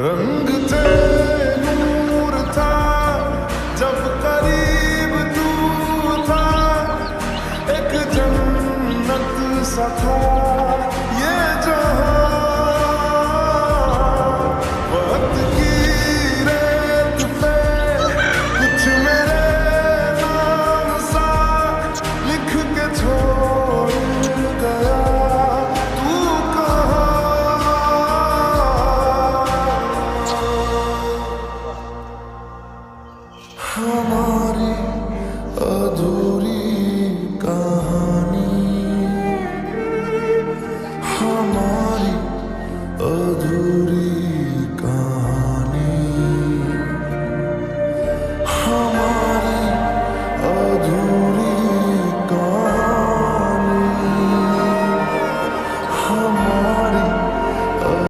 रंग थे, नूर था, जब करीब तू था, एक जन्नत सा था ये जहां। वक्त की रेत पे कुछ मेरे नाम सा लिख के छोड़ गया। तू हमारी अधूरी कहानी, हमारी अधूरी